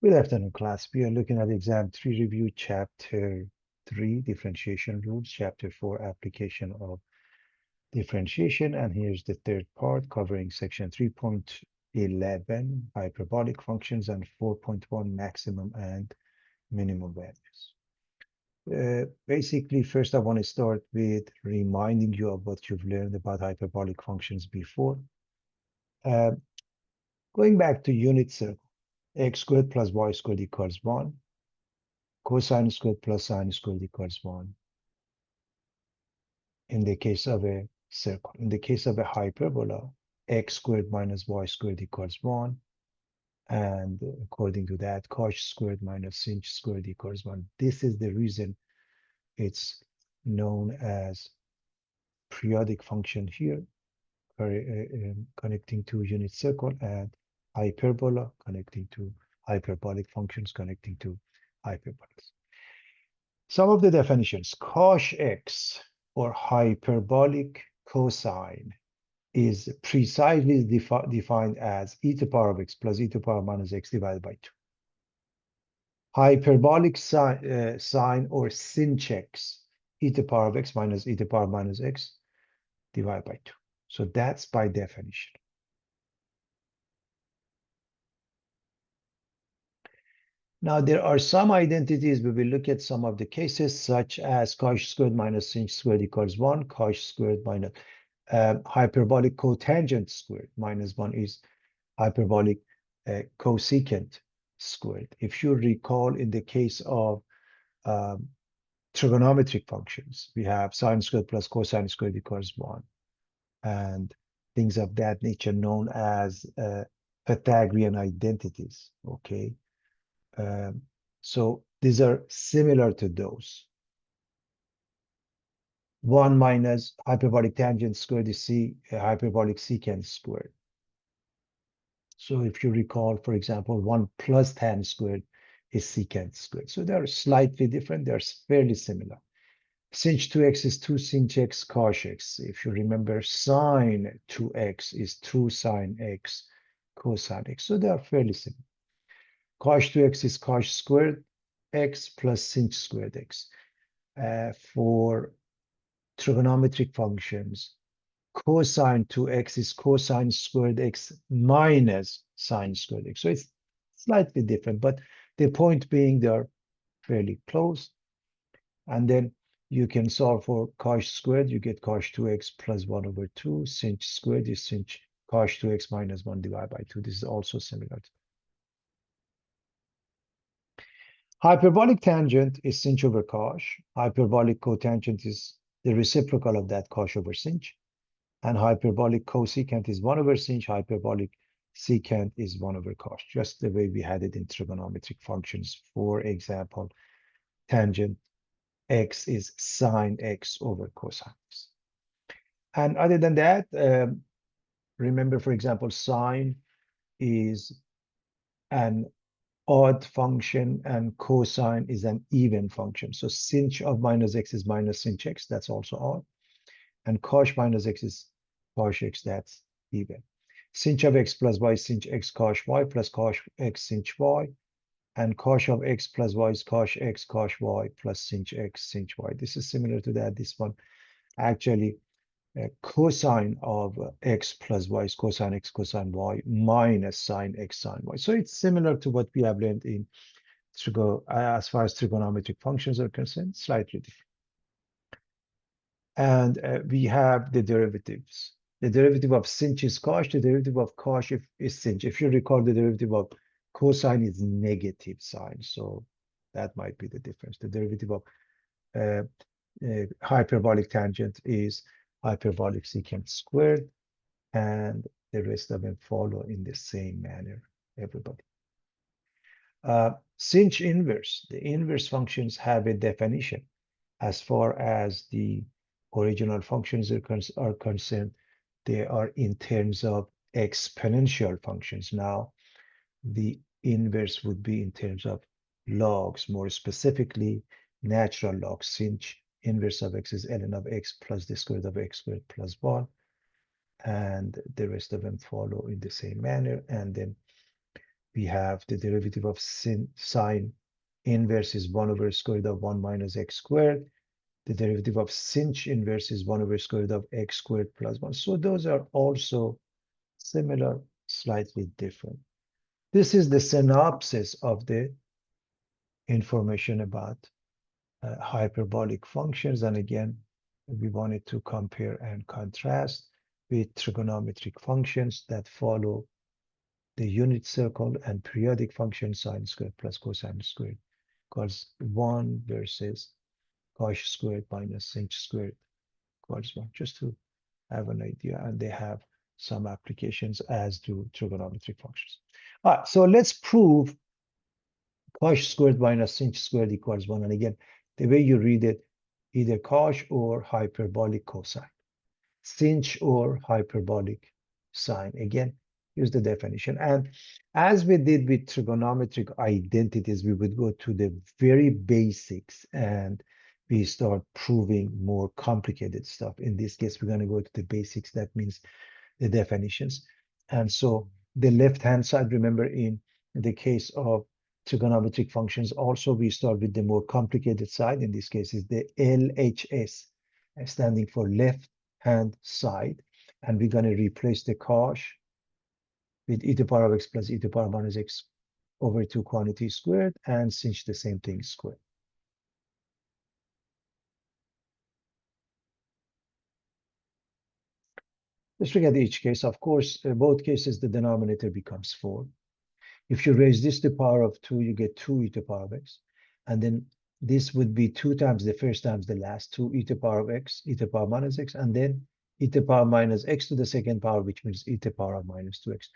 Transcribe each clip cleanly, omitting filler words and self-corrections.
Good afternoon, class. We are looking at exam 3 review, chapter 3, differentiation rules, chapter 4, application of differentiation. And here's the third part covering section 3.11, hyperbolic functions, and 4.1, maximum and minimum values. Basically, first I want to start with reminding you of what you've learned about hyperbolic functions before. Uh, Going back to unit circle, x squared plus y squared equals 1. Cosine squared plus sine squared equals 1 in the case of a circle. In the case of a hyperbola, x squared minus y squared equals 1. And according to that, cos squared minus sinh squared equals 1. This is the reason it's known as periodic function here, connecting to unit circle, and hyperbola connecting to hyperbolic functions connecting to hyperbolas. Some of the definitions: cos x, or hyperbolic cosine, is precisely defined as e to the power of x plus e to the power minus x divided by 2. Hyperbolic sine or sinh x, e to the power of x minus e to the power minus x divided by 2. So that's by definition. Now, there are some identities. We will look at some of the cases, such as cos squared minus sinh squared equals 1, cos squared minus hyperbolic cotangent squared minus 1 is hyperbolic cosecant squared. If you recall, in the case of trigonometric functions, we have sine squared plus cosine squared equals 1, and things of that nature known as Pythagorean identities, okay? So these are similar to those. 1 minus hyperbolic tangent squared is hyperbolic secant squared. So if you recall, for example, 1 plus tan squared is secant squared. So they're slightly different. They're fairly similar. Sinh 2x is 2 sinh x cos x. If you remember, sine 2x is 2 sine x cosine x. So they are fairly similar. Cos 2x is cos squared x plus sinh squared x. For trigonometric functions, cosine 2x is cosine squared x minus sine squared x. So it's slightly different, but the point being they're fairly close. And then you can solve for cos squared. You get cos 2x plus 1 over 2. Sinh squared is sinh cos 2x minus 1 divided by 2. This is also similar. Hyperbolic tangent is sinh over cos. Hyperbolic cotangent is the reciprocal of that, cos over sinh. And hyperbolic cosecant is 1 over sinh. Hyperbolic secant is 1 over cos, just the way we had it in trigonometric functions. For example, tangent x is sine x over cosine x. And other than that, remember, for example, sine is an odd function and cosine is an even function. So sinh of minus x is minus sinh x, that's also odd. And cos minus x is cos x, that's even. Sinh of x plus y is sinh x cos y plus cos x sinh y. And cos of x plus y is cos x cos y plus sinh x sinh y. This is similar to that. This one actually cosine of x plus y is cosine x cosine y minus sine x sine y. So it's similar to what we have learned in as far as trigonometric functions are concerned, slightly different. And we have the derivatives. The derivative of sinh is cos. The derivative of cos is sinh. If you recall, the derivative of cosine is negative sine. So that might be the difference. The derivative of hyperbolic tangent is hyperbolic secant squared, and the rest of them follow in the same manner, everybody. Sinh inverse, the inverse functions have a definition as far as the original functions are concerned. They are in terms of exponential functions. Now, the inverse would be in terms of logs, more specifically, natural logs. Sinh inverse of x is ln of x plus the square root of x squared plus 1. And the rest of them follow in the same manner. And then we have the derivative of sine inverse is 1 over square root of 1 minus x squared. The derivative of sinh inverse is 1 over square root of x squared plus 1. So those are also similar, slightly different. This is the synopsis of the information about hyperbolic functions. And again, we wanted to compare and contrast with trigonometric functions that follow the unit circle and periodic function sine squared plus cosine squared equals 1 versus cos squared minus sinh squared equals 1, just to have an idea. And they have some applications, as do trigonometric functions. All right, so let's prove cos squared minus sinh squared equals 1. And again, the way you read it, either cos or hyperbolic cosine, sinh or hyperbolic sine. Again, here's the definition. And as we did with trigonometric identities, we would go to the very basics and we start proving more complicated stuff. In this case, we're going to go to the basics. That means the definitions. And so the left-hand side, remember, in the case of trigonometric functions, also we start with the more complicated side. In this case, is the LHS, standing for left-hand side. And we're going to replace the cos with e to the power of x plus e to the power minus x over 2 quantity squared, and sinh the same thing squared. Let's look at each case. Of course, in both cases, the denominator becomes 4. If you raise this to the power of 2, you get 2 e to the power of x. And then this would be 2 times the first times the last, 2 e to the power of x, e to the power minus x, and then e to the power minus x to the second power, which means e to the power of minus 2x.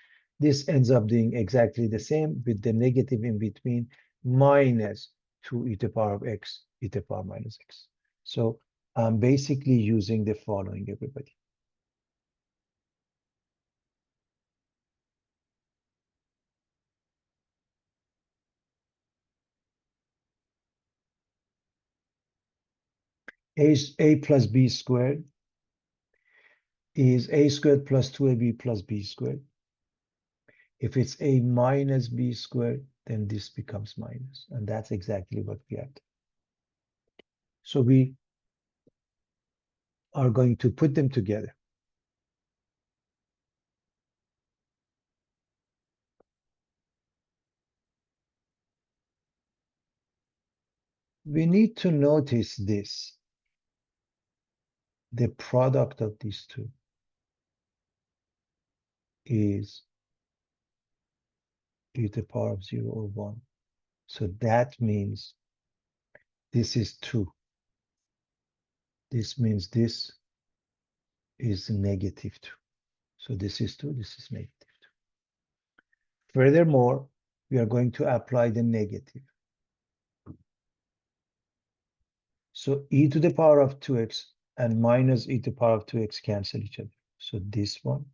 This ends up being exactly the same with the negative in between, minus 2 e to the power of x, e to the power minus x. So I'm basically using the following, everybody. A plus b squared is a squared plus 2ab plus b squared. If it's a minus b squared, then this becomes minus. And that's exactly what we have. So we are going to put them together. We need to notice this. The product of these two is e to the power of 0 or 1. So that means this is 2. This means this is negative 2. So this is 2, this is negative 2. Furthermore, we are going to apply the negative. So e to the power of 2x and minus e to the power of 2x cancel each other. So this one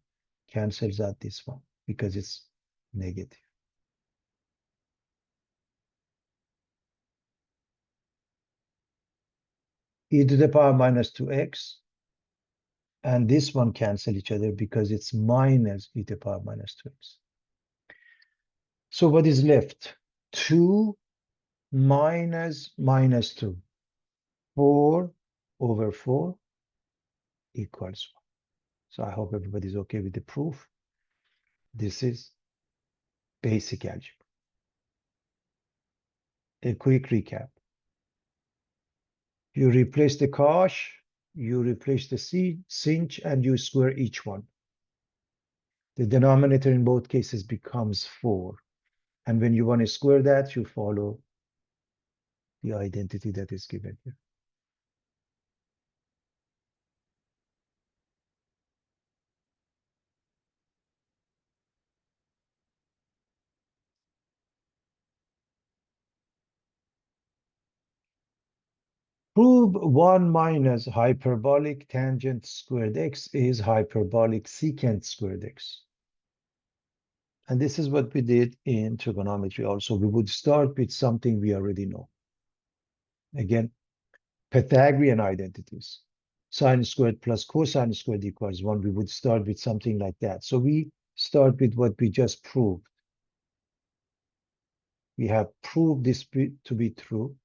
cancels out this one because it's negative. E to the power minus 2x and this one cancel each other because it's minus e to the power minus 2x. So what is left? 2 minus minus 2. 4 over 4 equals 1. So I hope everybody's okay with the proof. This is basic algebra. A quick recap. You replace the cos, you replace the sinh, and you square each one. The denominator in both cases becomes 4. And when you want to square that, you follow the identity that is given here. Prove 1 minus hyperbolic tangent squared x is hyperbolic secant squared x. And this is what we did in trigonometry also. We would start with something we already know. Again, Pythagorean identities. Sine squared plus cosine squared equals 1. We would start with something like that. So we start with what we just proved. We have proved this to be true.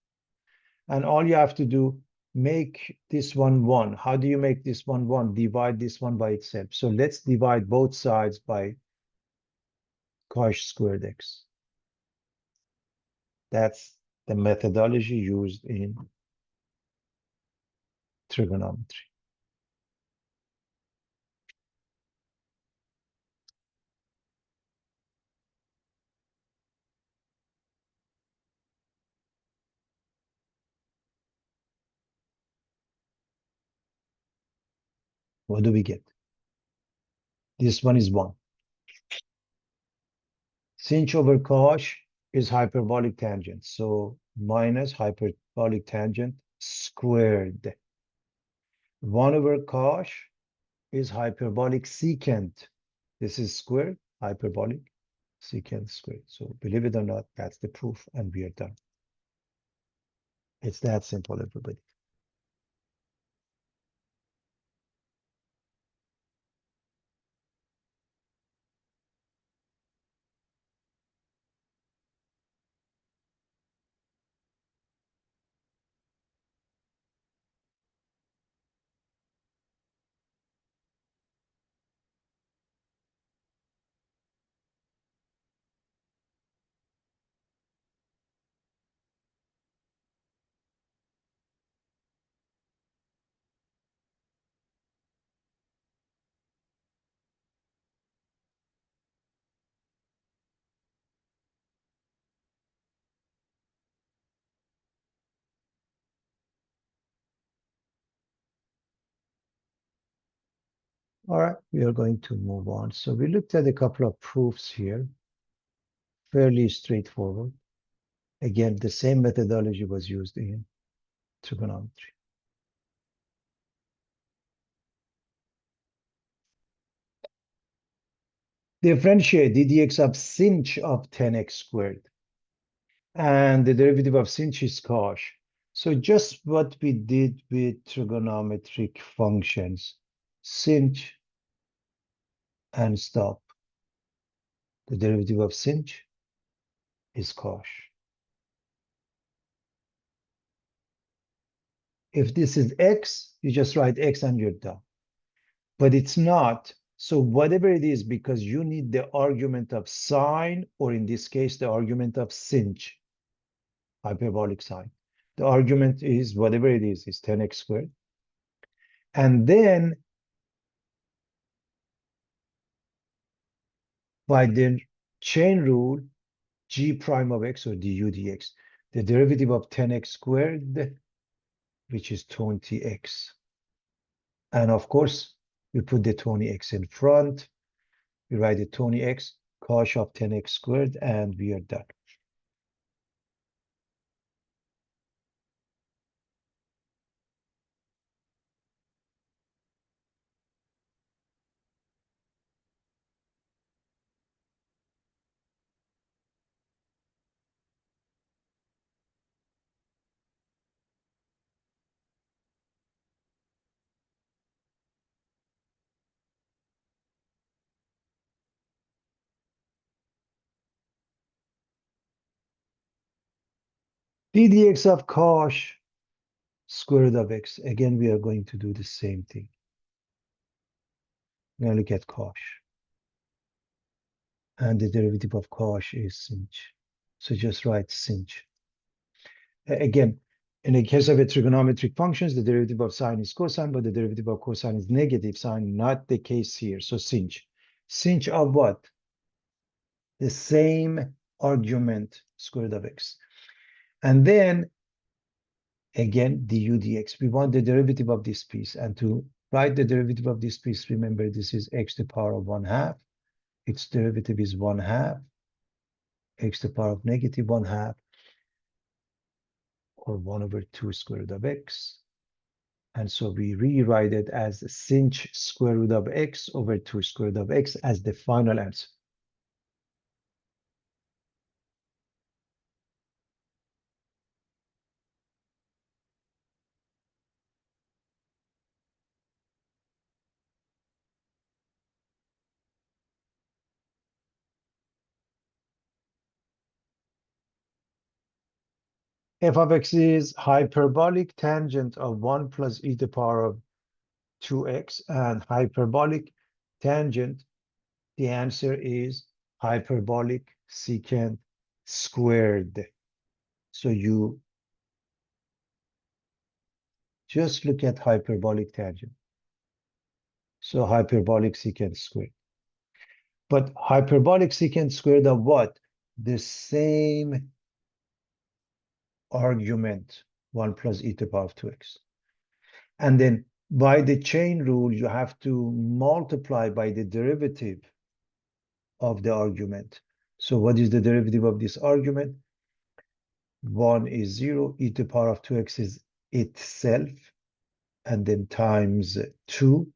And all you have to do, make this one 1. How do you make this one 1? Divide this one by itself. So let's divide both sides by cosh squared x. That's the methodology used in trigonometry. What do we get? This one is 1. Sinh over cosh is hyperbolic tangent. So minus hyperbolic tangent squared. 1 over cosh is hyperbolic secant. This is squared, hyperbolic secant squared. So believe it or not, that's the proof, and we are done. It's that simple, everybody. All right, we are going to move on. So we looked at a couple of proofs here, fairly straightforward. Again, the same methodology was used in trigonometry. Differentiate the dx of sinh of 10x squared. And the derivative of sinh is cosh. So just what we did with trigonometric functions, sinh and stop. The derivative of sinh is cosh. If this is x, you just write x and you're done. But it's not. So whatever it is, because you need the argument of sine, or in this case, the argument of sinh, hyperbolic sine. The argument is whatever it is 10x squared. And then by the chain rule, g prime of x, or du dx, the derivative of 10x squared, which is 20x. And of course, we put the 20x in front. We write the 20x cosh of 10x squared, and we are done. d dx of cosh square root of x. Again, we are going to do the same thing. We're going to look at cosh. And the derivative of cosh is sinh. So just write sinh. Again, in the case of a trigonometric functions, the derivative of sine is cosine, but the derivative of cosine is negative sine. Not the case here. So sinh. Sinh of what? The same argument, square root of x. And then, again, du dx. We want the derivative of this piece. And to write the derivative of this piece, remember, this is x to the power of 1/2. Its derivative is 1/2. X to the power of negative 1/2, or 1/2 square root of x. And so we rewrite it as sinh square root of x over 2 square root of x as the final answer. f of x is hyperbolic tangent of 1 plus e to the power of 2x, and hyperbolic tangent, the answer is hyperbolic secant squared. So you just look at hyperbolic tangent. So hyperbolic secant squared. But hyperbolic secant squared of what? The same argument, 1 plus e to the power of 2x. And then by the chain rule, you have to multiply by the derivative of the argument. So what is the derivative of this argument? 1 is 0, e to the power of 2x is itself, and then times 2,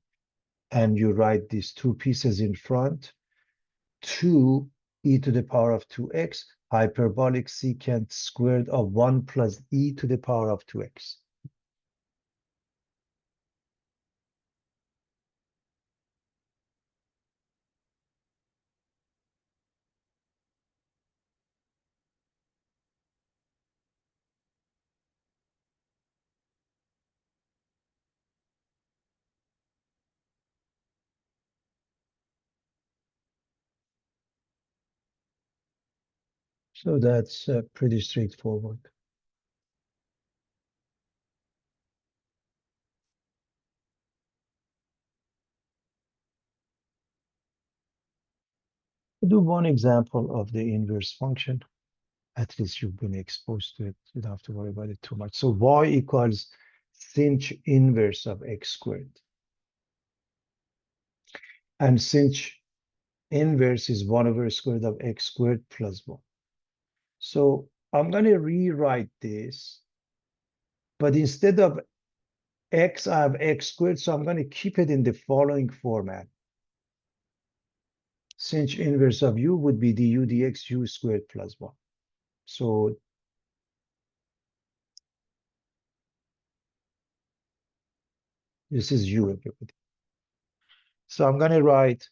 and you write these two pieces in front. 2 e to the power of 2x, hyperbolic secant squared of 1 plus e to the power of 2x. So that's pretty straightforward. I'll do one example of the inverse function. At least you've been exposed to it. You don't have to worry about it too much. So y equals sinh inverse of x squared. And sinh inverse is 1 over square root of x squared plus 1. So I'm going to rewrite this, but instead of x, I have x squared, so I'm going to keep it in the following format. Sinh inverse of u would be du dx u squared plus 1. So this is u, everybody. So I'm going to write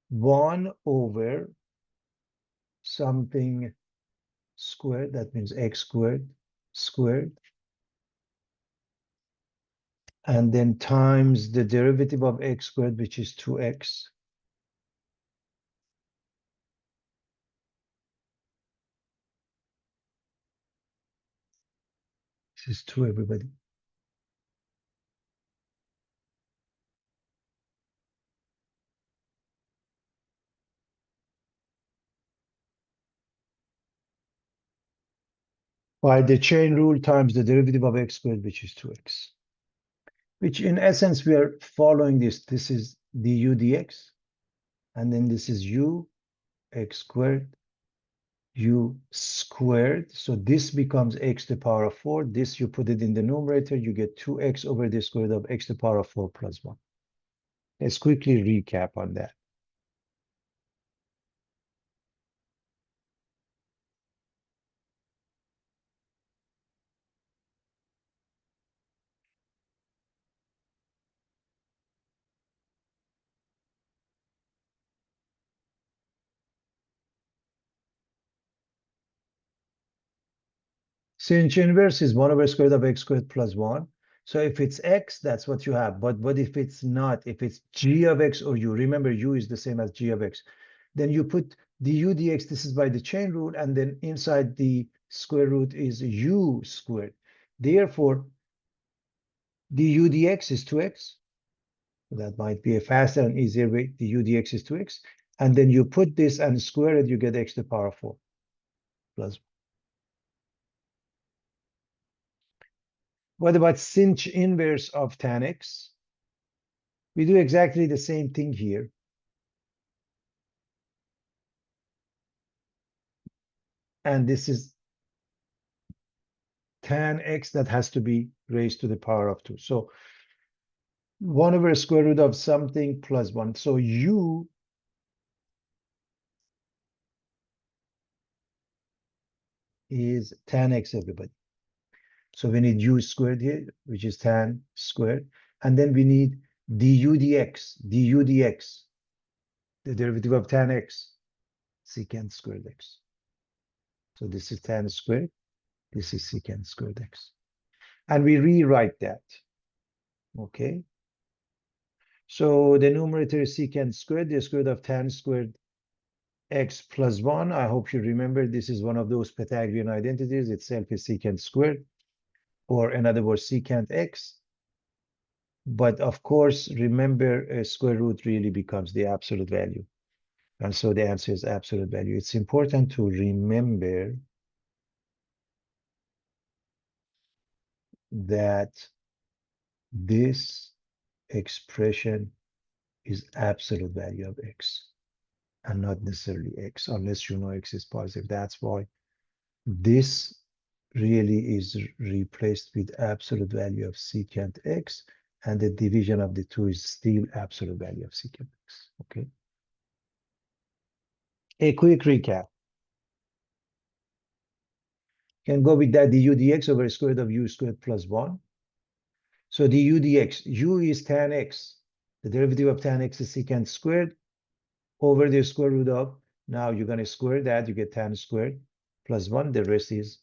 1 over something squared, that means x squared, squared, and then times the derivative of x squared, which is 2x. This is 2, everybody. By the chain rule times the derivative of x squared, which is 2x. Which in essence, we are following this. This is du dx, and then this is u x squared, u squared. So this becomes x to the power of 4. This, you put it in the numerator, you get 2x over the square root of x to the power of 4 plus 1. Let's quickly recap on that. Sinh inverse is 1 over square root of x squared plus 1. So if it's x, that's what you have. But what if it's not? If it's g of x or u, remember u is the same as g of x. Then you put du dx, this is by the chain rule, and then inside the square root is u squared. Therefore, du dx is 2x. That might be a faster and easier way. Du dx is 2x. And then you put this and square it, you get x to the power of 4 plus 1. What about sinh inverse of tan x? We do exactly the same thing here. And this is tan x that has to be raised to the power of 2. So 1 over square root of something plus 1. So u is tan x, everybody. So we need u squared here, which is tan squared. And then we need du dx, the derivative of tan x, secant squared x. So this is tan squared. This is secant squared x. And we rewrite that. Okay. So the numerator is secant squared, the square root of tan squared x plus 1. I hope you remember this is one of those Pythagorean identities. Itself is secant squared, or in other words, secant x. But of course, remember, a square root really becomes the absolute value. And so the answer is absolute value. It's important to remember that this expression is absolute value of x and not necessarily x, unless you know x is positive. That's why this really is replaced with absolute value of secant x, and the division of the two is still absolute value of secant x. Okay. A quick recap. Can go with that du dx over square root of u squared plus 1. So du dx, u is tan x. The derivative of tan x is secant squared over the square root of, now you're going to square that, you get tan squared plus 1. The rest is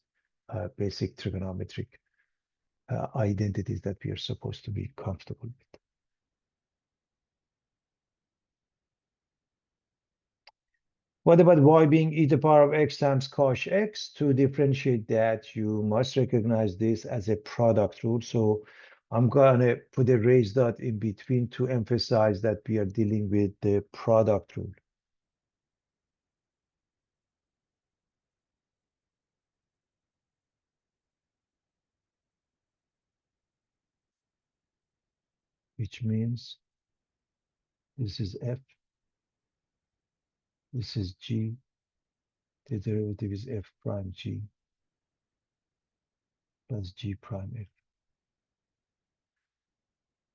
basic trigonometric identities that we are supposed to be comfortable with. What about y being e to the power of x times cos x? To differentiate that, you must recognize this as a product rule. So I'm going to put a raised dot in between to emphasize that we are dealing with the product rule. Which means this is f, this is g, the derivative is f prime g plus g prime f.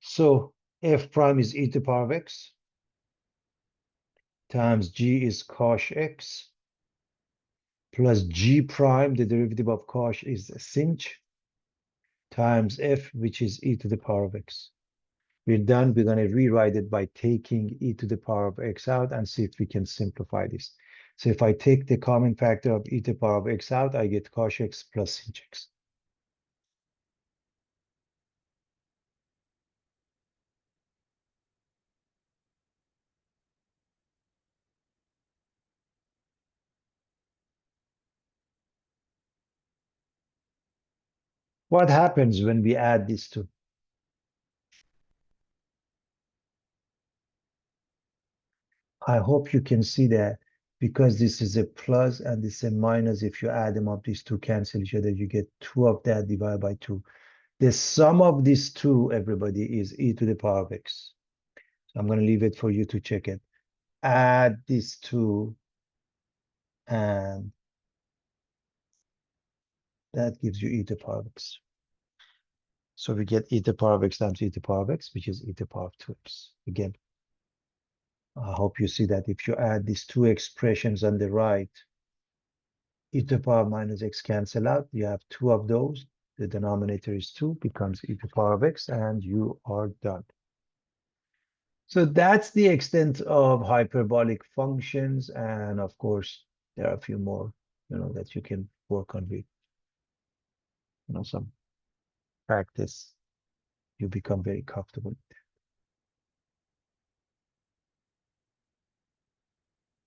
So f prime is e to the power of x times g is cos x plus g prime, the derivative of cos is sinh, times f, which is e to the power of x. We're done. We're going to rewrite it by taking e to the power of x out and see if we can simplify this. So if I take the common factor of e to the power of x out, I get cos x plus sinh x. What happens when we add these two? I hope you can see that because this is a plus and this is a minus. If you add them up, these two cancel each other. You get 2 of that divided by 2. The sum of these two, everybody, is e to the power of x. So I'm going to leave it for you to check it. Add these two, and that gives you e to the power of x. So we get e to the power of x times e to the power of x, which is e to the power of 2x. Again, I hope you see that if you add these two expressions on the right, e to the power minus x cancel out. You have 2 of those. The denominator is 2, becomes e to the power of x, and you are done. So that's the extent of hyperbolic functions. And of course, there are a few more, that you can work on with, some practice. You become very comfortable.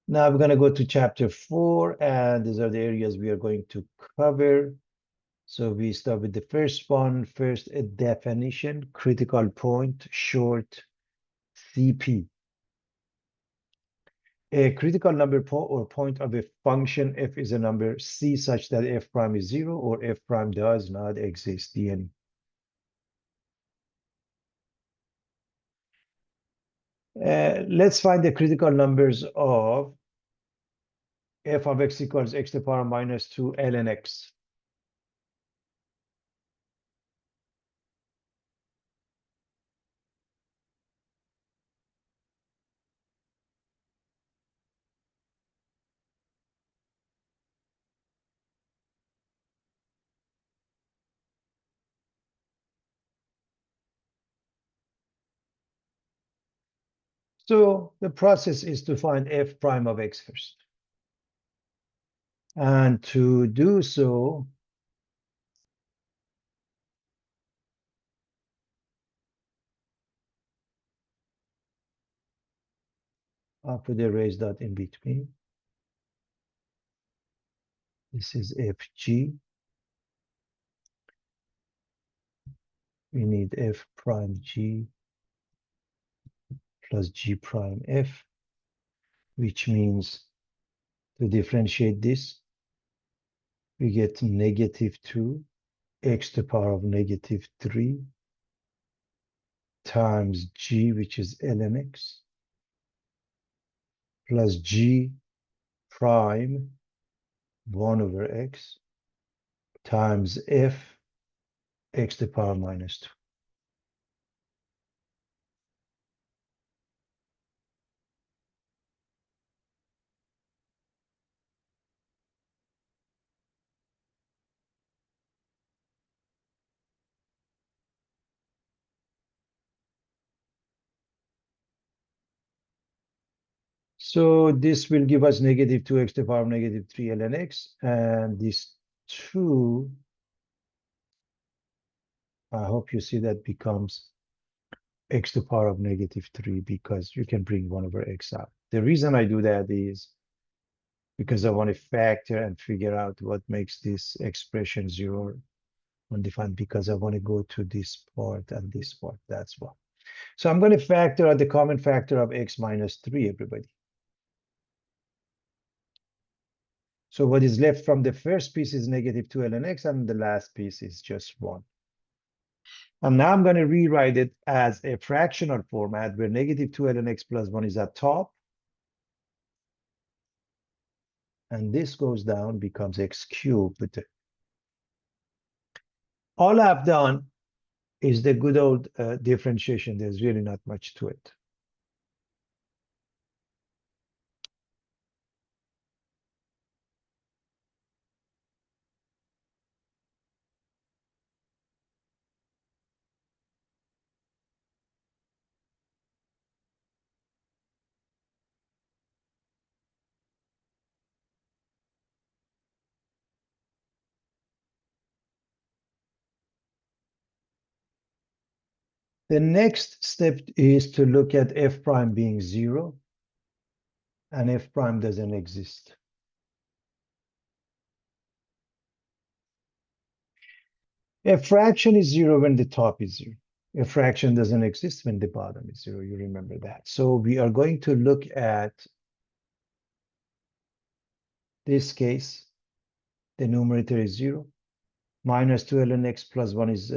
Now we're going to go to chapter 4, and these are the areas we are going to cover. So we start with the first one. First, a definition, critical point, short, CP. A critical number or point of a function f is a number c such that f prime is 0 or f prime does not exist, DN. Let's find the critical numbers of f of x equals x to the power minus 2 ln x. So the process is to find f prime of x first. And to do so, I'll put a raised dot in between. This is fg. We need f prime g plus g prime f, which means to differentiate this, we get -2 x to the power of -3 times g, which is ln x, plus g prime 1 over x times f x to the power -2. So this will give us -2 x to the power of -3 ln x, and this 2, I hope you see that becomes x to the power of -3 because you can bring 1 over x out. The reason I do that is because I want to factor and figure out what makes this expression 0 undefined, because I want to go to this part and this part. That's why. So I'm going to factor out the common factor of x minus 3, everybody. So what is left from the first piece is -2 ln x, and the last piece is just 1. And now I'm going to rewrite it as a fractional format where -2 ln x plus 1 is at top. And this goes down, becomes x cubed. All I've done is the good old differentiation. There's really not much to it. The next step is to look at f prime being 0, and f prime doesn't exist. A fraction is 0 when the top is 0. A fraction doesn't exist when the bottom is 0. You remember that. So we are going to look at this case. The numerator is 0. -2 ln x plus 1 is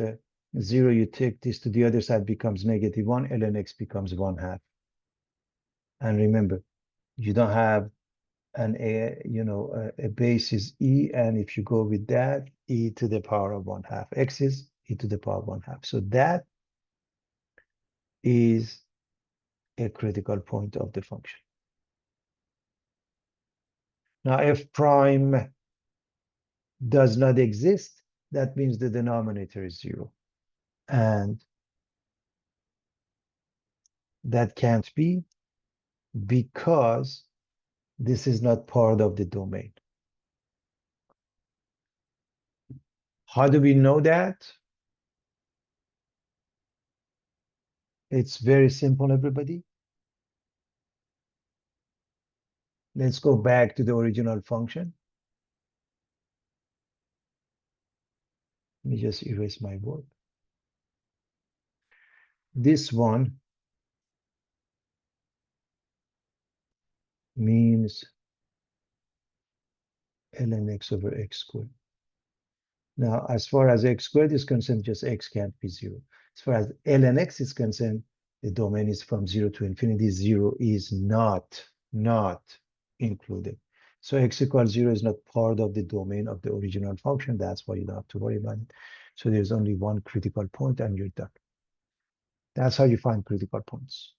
0. You take this to the other side, becomes -1. Ln x becomes 1/2. And remember, you don't have a base is e, and if you go with that, e to the power of 1/2. X is e to the power of 1/2. So that is a critical point of the function. Now, f prime does not exist. That means the denominator is 0. And that can't be, because this is not part of the domain. How do we know that? It's very simple, everybody. Let's go back to the original function. Let me just erase my word. This one means ln x over x squared. Now, as far as x squared is concerned, just x can't be 0. As far as ln x is concerned, the domain is from 0 to infinity. 0 is not included. So x equals 0 is not part of the domain of the original function. That's why you don't have to worry about it. So there's only one critical point, and you're done. That's how you find critical points.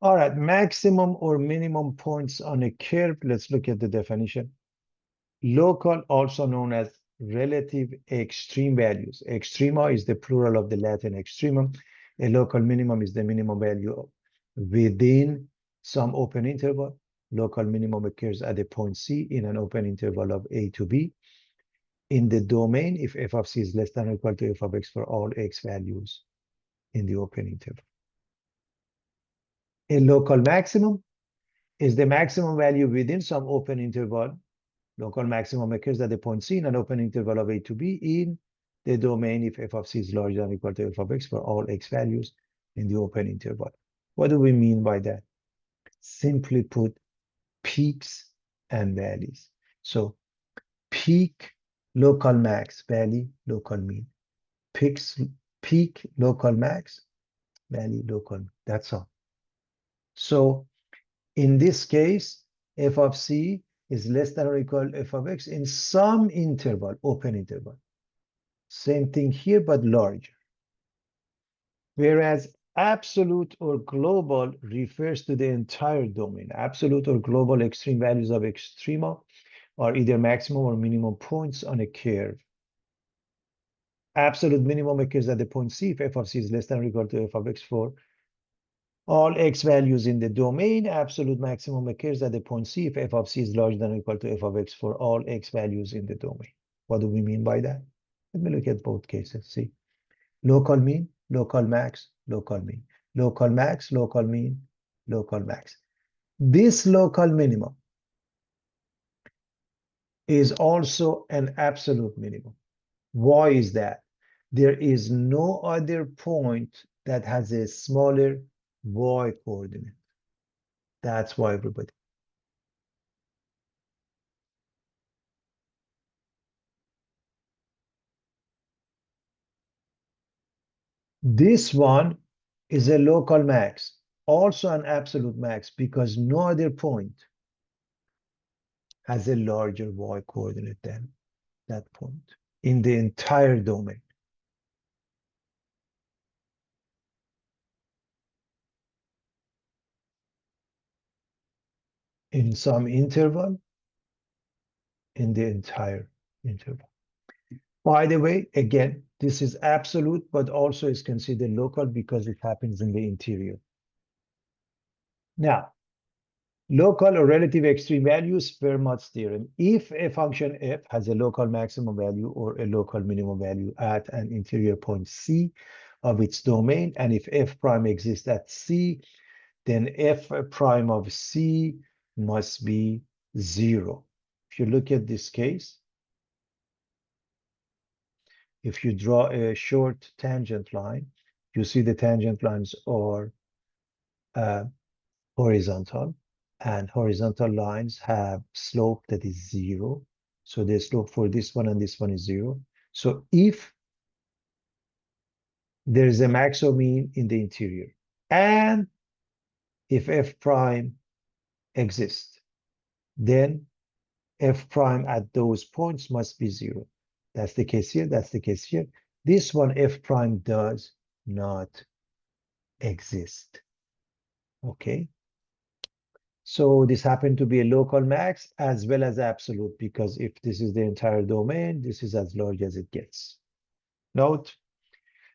All right, maximum or minimum points on a curve. Let's look at the definition. Local, also known as relative extreme values. Extrema is the plural of the Latin extremum. A local minimum is the minimum value within some open interval. local minimum occurs at a point C in an open interval of A to B in the domain if f of c is less than or equal to f of x for all x values in the open interval. A local maximum is the maximum value within some open interval. Local maximum occurs at the point C in an open interval of A to B in the domain if f of c is larger than or equal to f of x for all x values in the open interval. What do we mean by that? Simply put, peaks and valleys. So peak, local max, valley, local mean. Peaks, peak, local max, valley, local. That's all. So in this case, f of c is less than or equal to f of x in some interval, open interval. Same thing here, but larger. Whereas absolute or global refers to the entire domain. Absolute or global extreme values of extrema are either maximum or minimum points on a curve. Absolute minimum occurs at the point C if f of c is less than or equal to f of x for all x values in the domain. Absolute maximum occurs at the point C if f of c is larger than or equal to f of x for all x values in the domain. What do we mean by that? Let me look at both cases. See, local mean, local max, local mean, local max, local mean, local max. This local minimum is also an absolute minimum. Why is that? There is no other point that has a smaller y coordinate. That's why, everybody. This one is a local max, also an absolute max, because no other point has a larger y coordinate than that point in the entire domain. In some interval, in the entire interval. By the way, again, this is absolute, but also is considered local because it happens in the interior. Now, local or relative extreme values, Fermat's theorem. If a function f has a local maximum value or a local minimum value at an interior point C of its domain, and if f prime exists at C, then f prime of C must be 0. If you look at this case, if you draw a short tangent line, you see the tangent lines are horizontal, and horizontal lines have slope that is 0. So the slope for this one and this one is 0. So if there is a max or mean in the interior, and if f prime exists, then f prime at those points must be 0. That's the case here, that's the case here. This one, f prime does not exist. Okay. So this happened to be a local max as well as absolute, because if this is the entire domain, this is as large as it gets. Note,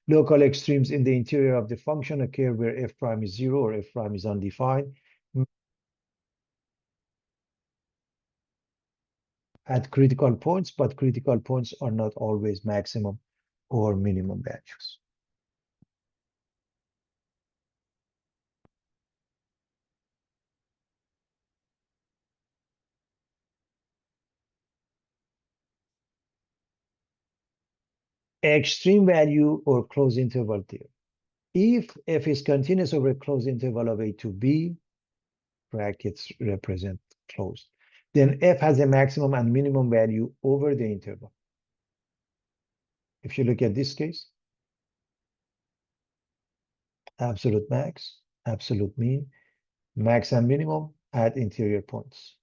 local extremes in the interior of the function occur where f prime is 0 or f prime is undefined at critical points, but critical points are not always maximum or minimum values. Extreme value or closed interval theorem. If f is continuous over a closed interval of a to b, brackets represent closed, then f has a maximum and minimum value over the interval. If you look at this case, absolute max, absolute mean, max and minimum at interior points.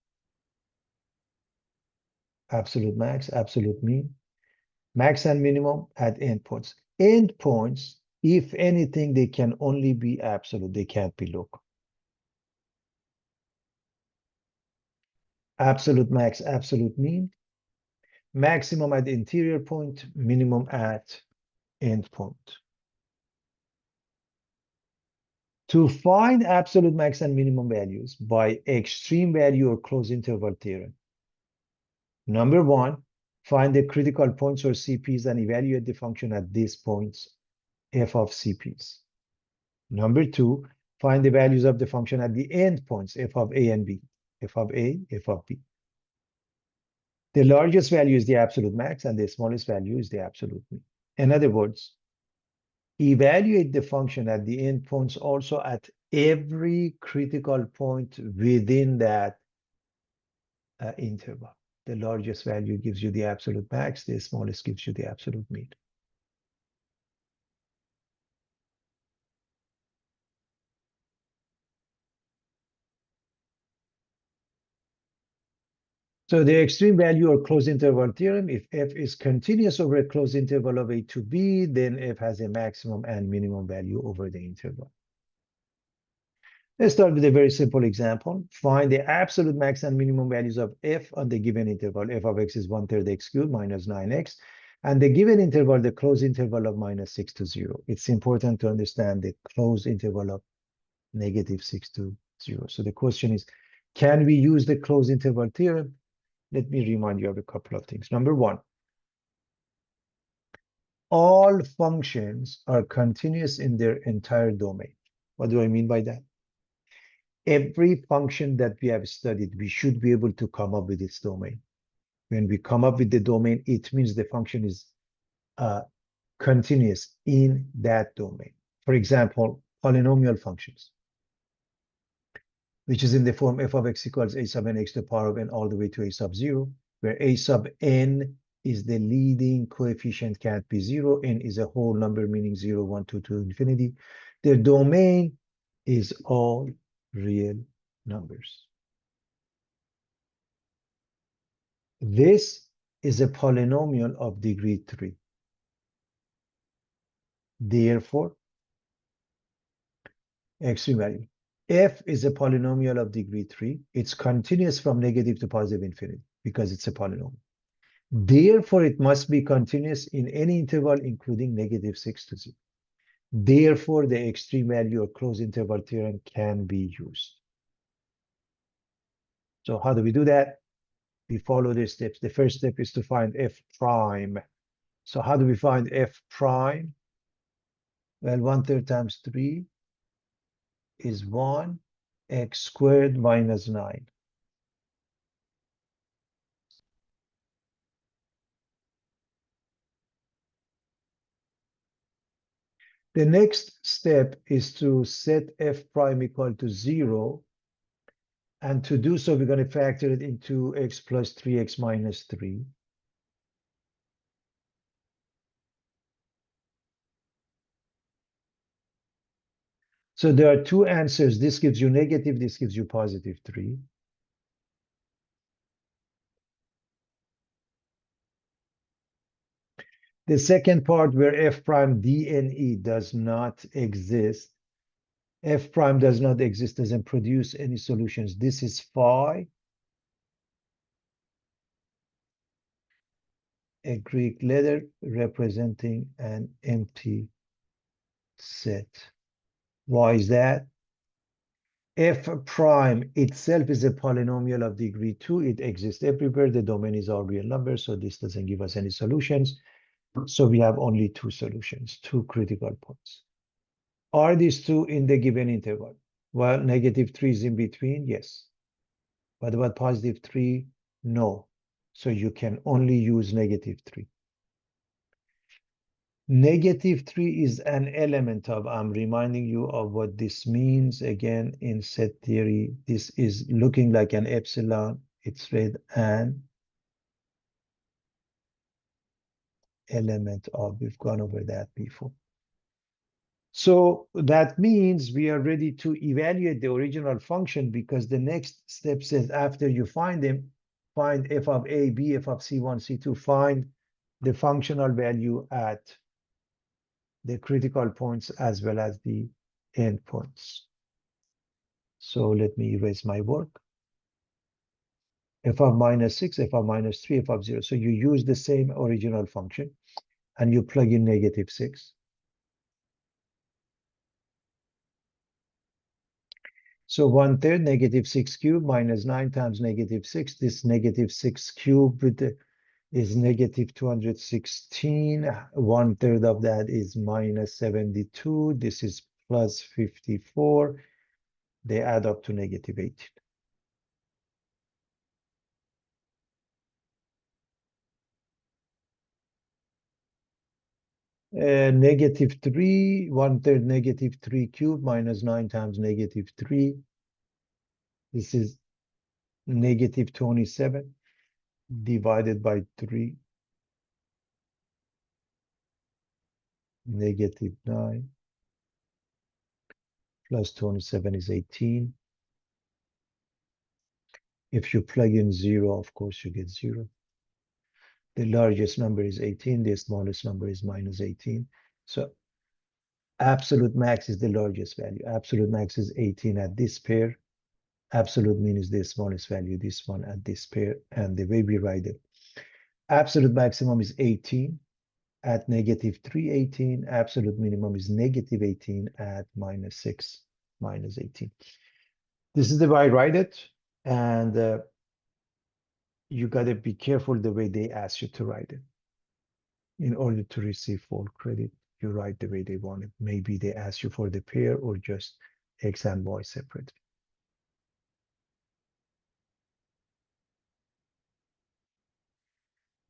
Absolute max, absolute mean, max and minimum at endpoints. Endpoints, if anything, they can only be absolute. They can't be local. Absolute max, absolute mean, maximum at interior point, minimum at endpoint. To find absolute max and minimum values by extreme value or closed interval theorem, number one, find the critical points or CPs and evaluate the function at these points, f of CPs. Number two, find the values of the function at the end points, f of A and B, f of A, f of B. The largest value is the absolute max, and the smallest value is the absolute mean. In other words, evaluate the function at the end points also at every critical point within that interval. The largest value gives you the absolute max, the smallest gives you the absolute mean. So the extreme value or closed interval theorem, if f is continuous over a closed interval of a to b, then f has a maximum and minimum value over the interval. Let's start with a very simple example. Find the absolute max and minimum values of f on the given interval. F of x is 1/3 x cubed minus 9x. And the given interval, the closed interval of -6 to 0. It's important to understand the closed interval of -6 to 0. So the question is, can we use the closed interval theorem? Let me remind you of a couple of things. Number one, all functions are continuous in their entire domain. What do I mean by that? Every function that we have studied, we should be able to come up with its domain. When we come up with the domain, it means the function is continuous in that domain. For example, polynomial functions, which is in the form f of x equals a sub n x to the power of n all the way to a sub 0, where a sub n is the leading coefficient, can't be 0, n is a whole number, meaning 0, 1, 2 to infinity. Their domain is all real numbers. This is a polynomial of degree 3. Therefore, extreme value. F is a polynomial of degree 3. It's continuous from negative to positive infinity because it's a polynomial. Therefore, it must be continuous in any interval, including -6 to 0. Therefore, the extreme value or closed interval theorem can be used. So how do we do that? We follow these steps. The first step is to find f prime. So how do we find f prime? Well, 1/3 times 3 is 1, x squared minus 9. The next step is to set f prime equal to 0. And to do so, we're going to factor it into x plus 3x minus 3. So there are two answers. This gives you negative, this gives you positive 3. The second part where f prime d and e does not exist, f prime does not exist, doesn't produce any solutions. This is phi, a Greek letter representing an empty set. Why is that? F prime itself is a polynomial of degree 2. It exists everywhere. The domain is all real numbers, so this doesn't give us any solutions. So we have only two solutions, two critical points. Are these two in the given interval? Well, -3 is in between, yes. What about +3? No. So you can only use -3. -3 is an element of, I'm reminding you of what this means again in set theory. This is looking like an epsilon. It's read an element of. We've gone over that before. So that means we are ready to evaluate the original function, because the next step says after you find them, find f of a, b, f of c1, c2, find the functional value at the critical points as well as the endpoints. So let me erase my work. F of -6, f of -3, f of 0. So you use the same original function and you plug in -6. So 1/3 negative 6 cubed minus 9 times negative 6. This negative 6 cubed is negative 216. 1/3 of that is minus 72. This is plus 54. They add up to negative 18. Negative 3, 1/3 negative 3 cubed minus 9 times negative 3. This is negative 27 divided by 3, negative 9 plus 27 is 18. If you plug in 0, of course, you get 0. The largest number is 18. The smallest number is minus 18. So absolute max is the largest value. Absolute max is 18 at this pair. Absolute mean is the smallest value, this one at this pair. And the way we write it, absolute maximum is 18 at negative 318. Absolute minimum is negative 18 at minus 6, minus 18. This is the way I write it. And you got to be careful the way they ask you to write it. In order to receive full credit, you write the way they want it. Maybe they ask you for the pair or just X and Y separately.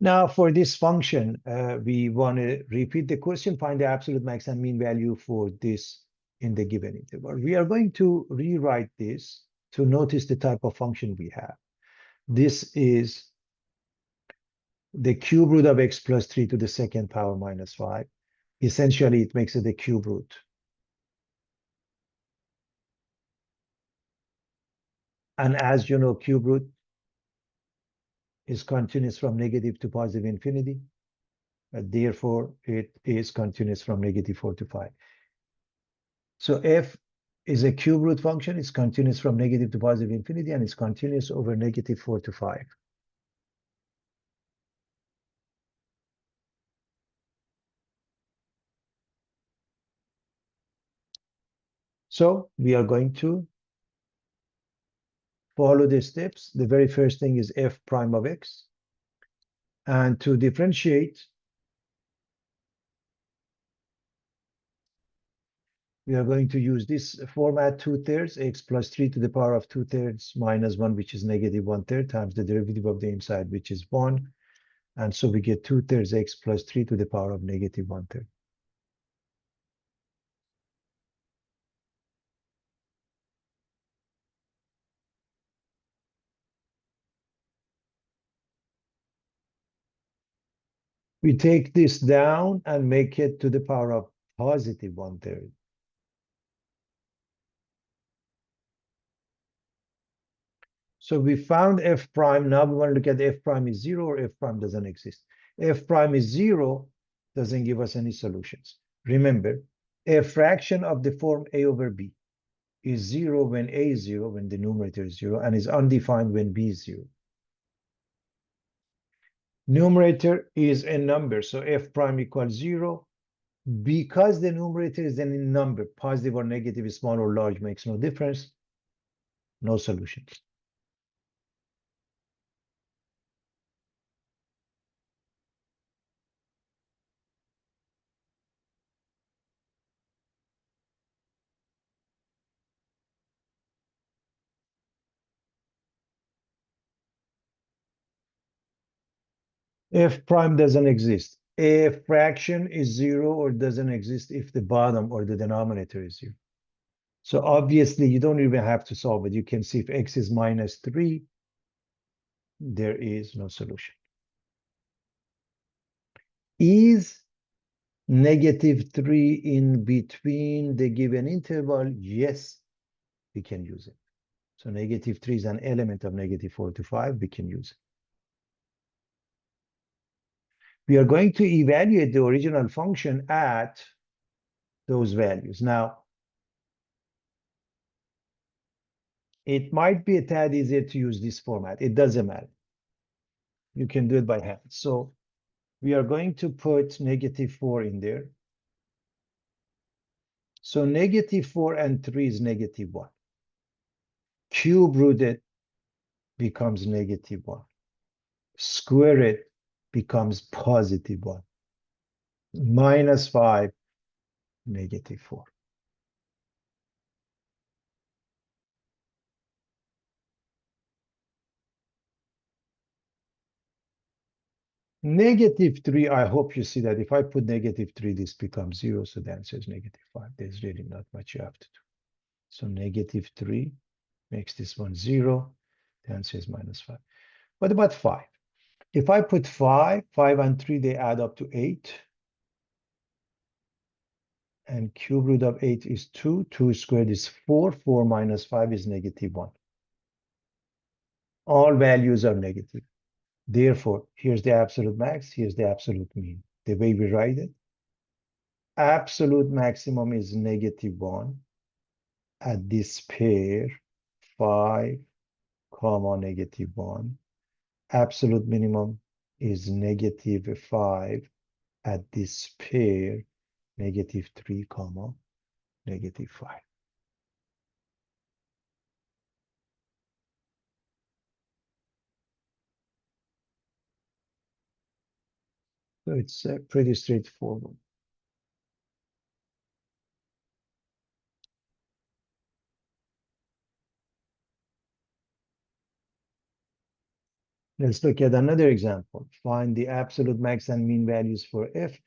Now for this function, we want to repeat the question, find the absolute max and mean value for this in the given interval. We are going to rewrite this to notice the type of function we have. This is the cube root of x plus 3 to the second power minus 5. Essentially, it makes it a cube root. And as you know, cube root is continuous from negative to positive infinity. Therefore, it is continuous from negative 4 to 5. So f is a cube root function. It's continuous from negative to positive infinity, and it's continuous over negative 4 to 5. So we are going to follow the steps. The very first thing is f prime of x. And to differentiate, we are going to use this format 2/3 x plus 3 to the power of 2/3 minus 1, which is negative 1/3 times the derivative of the inside, which is 1. And so we get 2/3 x plus 3 to the power of negative 1/3. We take this down and make it to the power of positive 1/3. So we found f prime. Now we want to look at f prime is 0 or f prime doesn't exist. F prime is 0 doesn't give us any solutions. Remember, a fraction of the form a over b is 0 when a is 0, when the numerator is 0, and is undefined when b is 0. Numerator is a number, so f prime equals 0. Because the numerator is a number, positive or negative, small or large, makes no difference. No solution. F prime doesn't exist. A fraction is 0 or doesn't exist if the bottom or the denominator is 0. So obviously, you don't even have to solve it. You can see if x is minus 3, there is no solution. Is negative 3 in between the given interval? Yes, we can use it. So negative 3 is an element of negative 4 to 5. We can use it. We are going to evaluate the original function at those values. Now, it might be a tad easier to use this format. It doesn't matter. You can do it by hand. So we are going to put negative 4 in there. So negative 4 and 3 is negative 1. Cube rooted becomes -1. Square it becomes +1. -5, -4. -3, I hope you see that if I put -3, this becomes 0, so the answer is -5. There's really not much you have to do. So -3 makes this one 0. The answer is -5. What about 5? If I put 5 and 3, they add up to 8. And cube root of 8 is 2. 2 squared is 4. 4 minus 5 is -1. All values are negative. Therefore, here's the absolute max, here's the absolute mean. The way we write it, absolute maximum is -1 at this pair, 5, comma, -1. Absolute minimum is -5 at this pair, -3, comma, -5. So it's pretty straightforward. Let's look at another example. Find the absolute max and mean values for f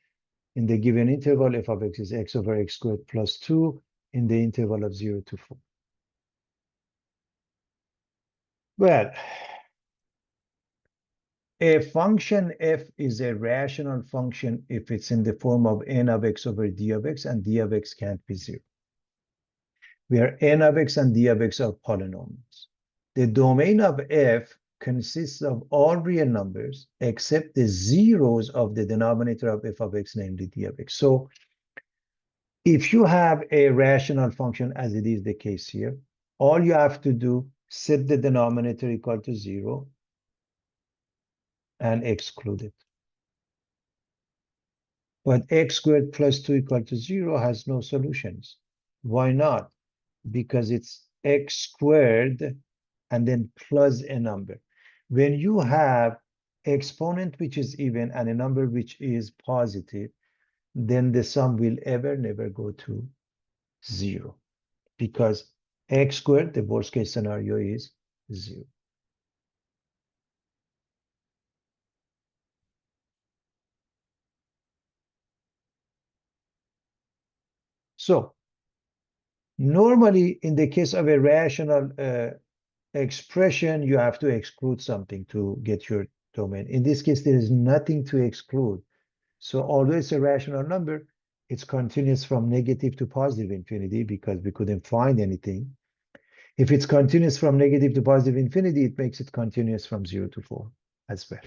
in the given interval. F of x is x over x squared plus 2 in the interval of 0 to 4. Well, a function f is a rational function if it's in the form of n of x over d of x, and d of x can't be 0. Where n of x and d of x are polynomials. The domain of f consists of all real numbers except the zeros of the denominator of f of x, namely d of x. So if you have a rational function, as it is the case here, all you have to do, set the denominator equal to 0 and exclude it. But x squared plus 2 equal to 0 has no solutions. Why not? Because it's x squared and then plus a number. When you have exponent which is even and a number which is positive, then the sum will never go to 0, because x squared, the worst case scenario, is 0. So normally in the case of a rational expression, you have to exclude something to get your domain. In this case, there is nothing to exclude. So although it's a rational number, it's continuous from negative to positive infinity because we couldn't find anything. If it's continuous from negative to positive infinity, it makes it continuous from 0 to 4 as well.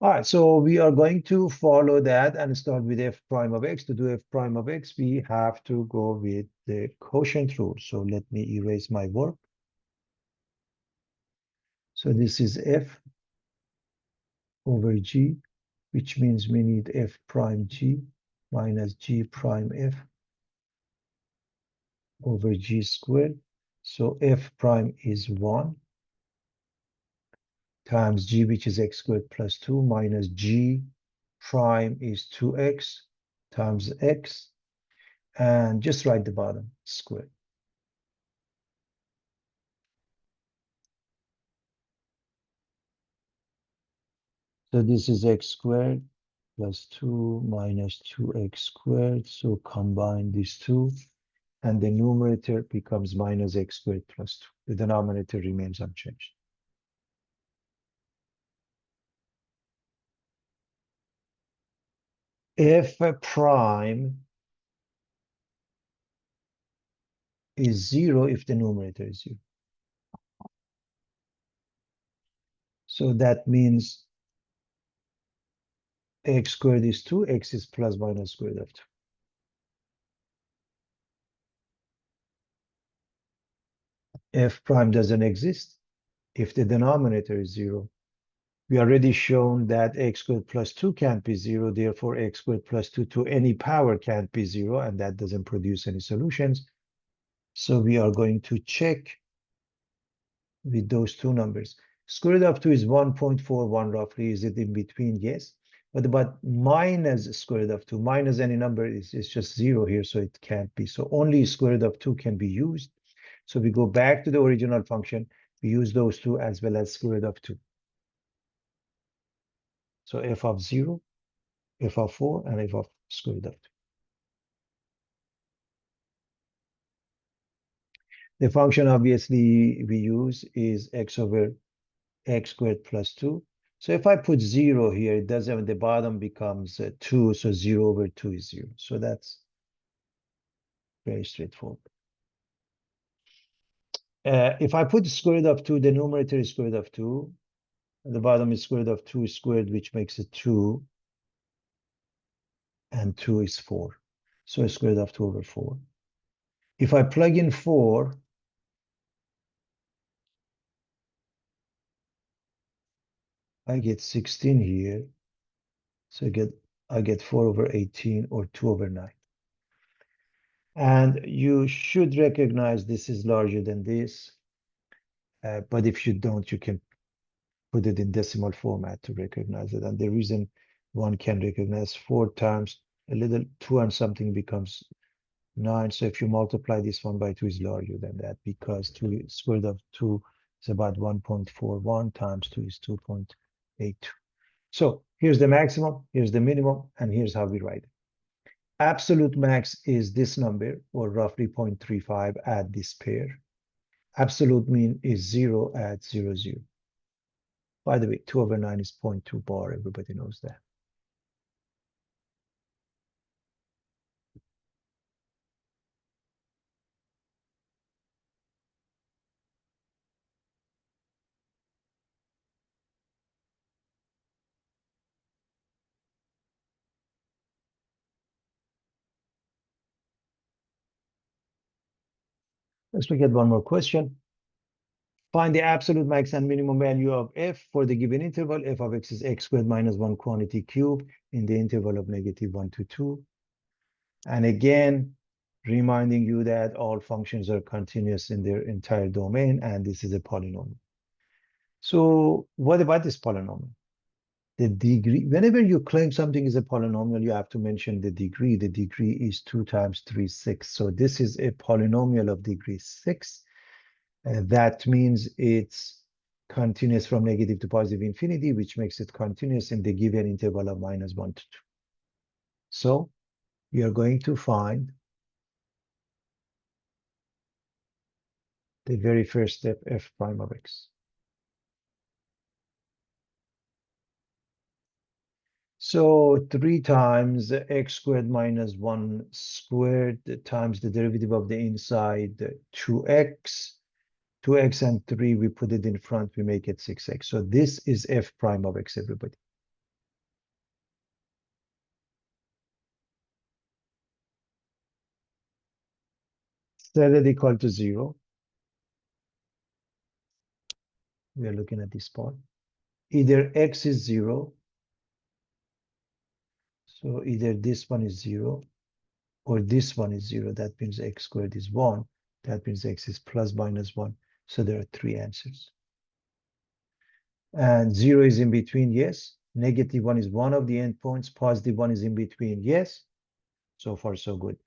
All right, so we are going to follow that and start with f prime of x. To do f prime of x, we have to go with the quotient rule. So let me erase my work. So this is f over g, which means we need f prime g minus g prime f over g squared. So f prime is 1 times g, which is x squared plus 2, minus g prime is 2x times x, and just write the bottom squared. So this is x squared plus 2 minus 2x squared. So combine these two, and the numerator becomes minus x squared plus 2. The denominator remains unchanged. F prime is 0 if the numerator is 0. So that means x squared is 2, x is plus minus square root of 2. F prime doesn't exist if the denominator is 0. We already shown that x squared plus 2 can't be 0. Therefore, x squared plus 2 to any power can't be 0, and that doesn't produce any solutions. So we are going to check with those two numbers. Square root of 2 is 1.41 roughly. Is it in between? Yes. But minus square root of 2, minus any number is just 0 here, so it can't be. So only square root of 2 can be used. So we go back to the original function. We use those two as well as square root of 2. So f of 0, f of 4, and f of square root of 2. The function obviously we use is x over x squared plus 2. So if I put 0 here, it doesn't, the bottom becomes 2, so 0 over 2 is 0. So that's very straightforward. If I put square root of 2, the numerator is square root of 2. And the bottom is square root of 2 squared, which makes it 2. And 2 is 4. So square root of 2 over 4. If I plug in 4, I get 16 here. So I get 4 over 18 or 2 over 9. And you should recognize this is larger than this. But if you don't, you can put it in decimal format to recognize it. And the reason one can recognize 4 times a little 2 and something becomes 9. So if you multiply this one by 2 is larger than that, because 2 square root of 2 is about 1.41 times 2 is 2.82. So here's the maximum, here's the minimum, and here's how we write it. Absolute max is this number, or roughly 0.35 at this pair. Absolute mean is 0 at 0, 0. By the way, 2 over 9 is 0.2 bar. Everybody knows that. Let's look at one more question. Find the absolute max and minimum value of f for the given interval. F of x is x squared minus 1 quantity cube in the interval of -1 to 2. And again, reminding you that all functions are continuous in their entire domain, and this is a polynomial. So what about this polynomial? The degree, whenever you claim something is a polynomial, you have to mention the degree. The degree is 2 times 3, 6. So this is a polynomial of degree 6. That means it's continuous from negative to positive infinity, which makes it continuous in the given interval of -1 to 2. So we are going to find the very first step, f prime of x. So 3 times x squared minus 1 squared times the derivative of the inside 2x. 2x and 3, we put it in front, we make it 6x. So this is f prime of x, everybody. Set it equal to 0. We are looking at this part. Either x is 0, so either this one is 0, or this one is 0. That means x squared is 1. That means x is plus minus 1. So there are 3 answers. And 0 is in between, yes. -1 is one of the endpoints. +1 is in between, yes. So far, so good.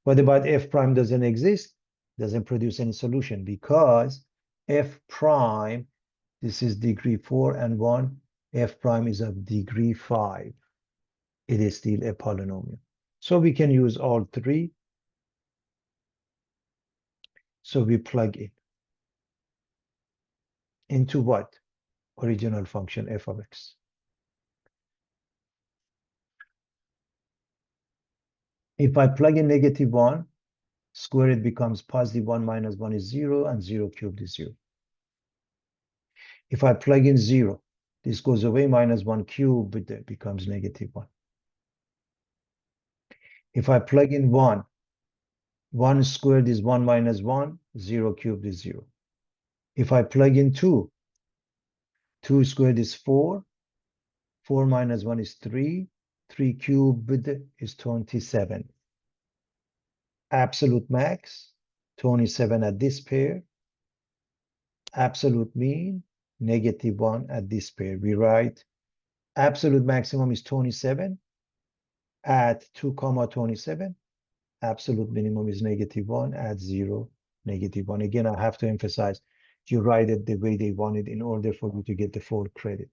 What about f prime doesn't exist? Doesn't produce any solution, because f prime, this is degree 4 and 1. F prime is of degree 5. It is still a polynomial. So we can use all 3. So we plug in into what? Original function f of x. If I plug in -1, square it becomes +1 minus 1 is 0, and 0 cubed is 0. If I plug in 0, this goes away, -1 cubed, but it becomes -1. If I plug in 1, 1 squared is 1 minus 1, 0 cubed is 0. If I plug in 2, 2 squared is 4. 4 minus 1 is 3. 3 cubed is 27. Absolute max, 27 at this pair. Absolute mean, -1 at this pair. We write absolute maximum is 27 at 2 comma 27. Absolute minimum is -1 at 0, -1. Again, I have to emphasize, you write it the way they want it in order for you to get the full credit.